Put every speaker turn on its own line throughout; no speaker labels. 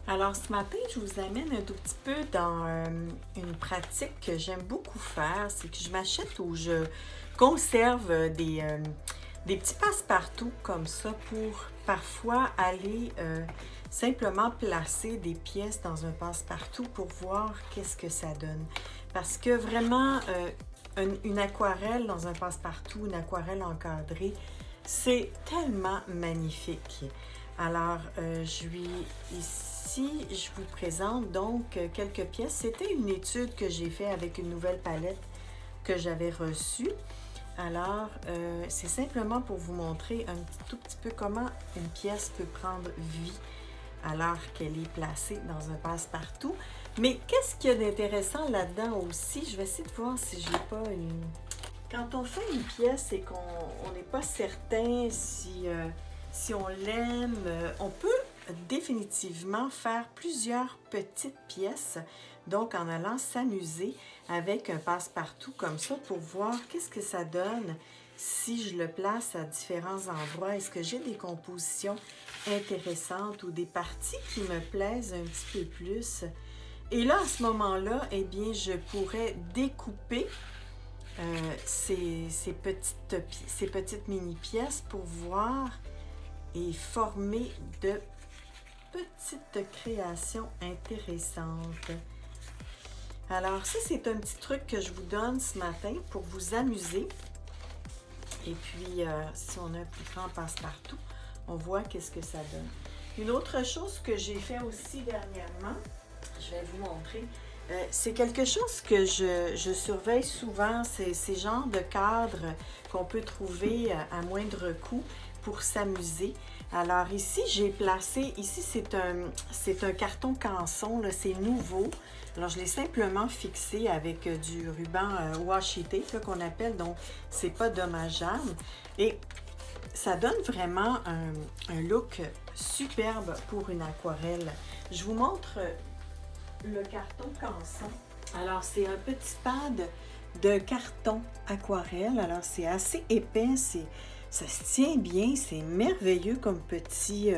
Alors ce matin, je vous amène un tout petit peu dans une pratique que j'aime beaucoup faire, c'est que je m'achète ou je conserve des petits passe-partout comme ça pour parfois aller simplement placer des pièces dans un passe-partout pour voir qu'est-ce que ça donne. Parce que vraiment, une aquarelle dans un passe-partout, une aquarelle encadrée, c'est tellement magnifique. Alors, je vous présente donc quelques pièces. C'était une étude que j'ai faite avec une nouvelle palette que j'avais reçue. Alors, c'est simplement pour vous montrer un tout petit peu comment une pièce peut prendre vie alors qu'elle est placée dans un passe-partout. Mais qu'est-ce qu'il y a d'intéressant là-dedans aussi? Je vais essayer de voir si je n'ai pas une... Quand on fait une pièce et qu'on n'est pas certain si on l'aime, on peut définitivement faire plusieurs petites pièces, donc en allant s'amuser avec un passe-partout comme ça pour voir qu'est-ce que ça donne si je le place à différents endroits. Est-ce que j'ai des compositions intéressantes ou des parties qui me plaisent un petit peu plus? Et là, à ce moment-là, eh bien, je pourrais découper ces petites mini-pièces pour voir et former de petites créations intéressantes. Alors ça, c'est un petit truc que je vous donne ce matin pour vous amuser. Et puis, si on a un plus grand passe-partout, on voit qu'est-ce que ça donne. Une autre chose que j'ai fait aussi dernièrement, je vais vous montrer. C'est quelque chose que je surveille souvent, c'est ces genres de cadres qu'on peut trouver à moindre coût pour s'amuser. Alors ici, j'ai placé, ici c'est un carton canson, c'est nouveau. Alors je l'ai simplement fixé avec du ruban washi tape qu'on appelle, donc c'est pas dommageable. Et ça donne vraiment un look superbe pour une aquarelle. Je vous montre le carton canson. Alors, c'est un petit pad de carton aquarelle. Alors, c'est assez épais, ça se tient bien, c'est merveilleux comme petit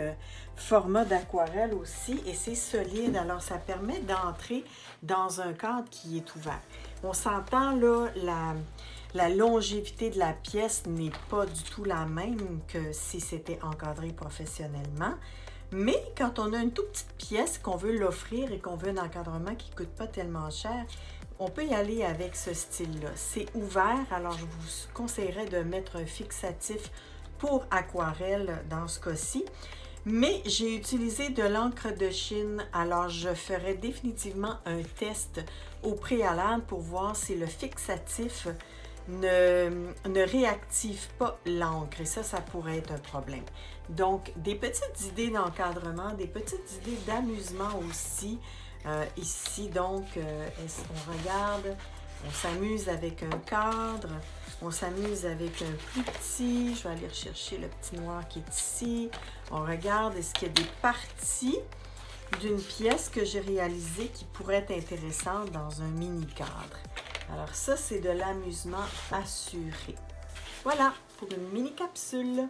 format d'aquarelle aussi et c'est solide. Alors, ça permet d'entrer dans un cadre qui est ouvert. On s'entend là, la longévité de la pièce n'est pas du tout la même que si c'était encadré professionnellement. Mais quand on a une toute petite pièce qu'on veut l'offrir et qu'on veut un encadrement qui ne coûte pas tellement cher, on peut y aller avec ce style-là. C'est ouvert, alors je vous conseillerais de mettre un fixatif pour aquarelle dans ce cas-ci. Mais j'ai utilisé de l'encre de Chine, alors je ferai définitivement un test au préalable pour voir si le fixatif ne réactive pas l'encre et ça pourrait être un problème. Donc, des petites idées d'encadrement, des petites idées d'amusement aussi. Ici, donc, on regarde, on s'amuse avec un cadre, on s'amuse avec un plus petit. Je vais aller rechercher le petit noir qui est ici. On regarde, est-ce qu'il y a des parties d'une pièce que j'ai réalisée qui pourrait être intéressante dans un mini-cadre. Alors ça, c'est de l'amusement assuré. Voilà, pour une mini-capsule.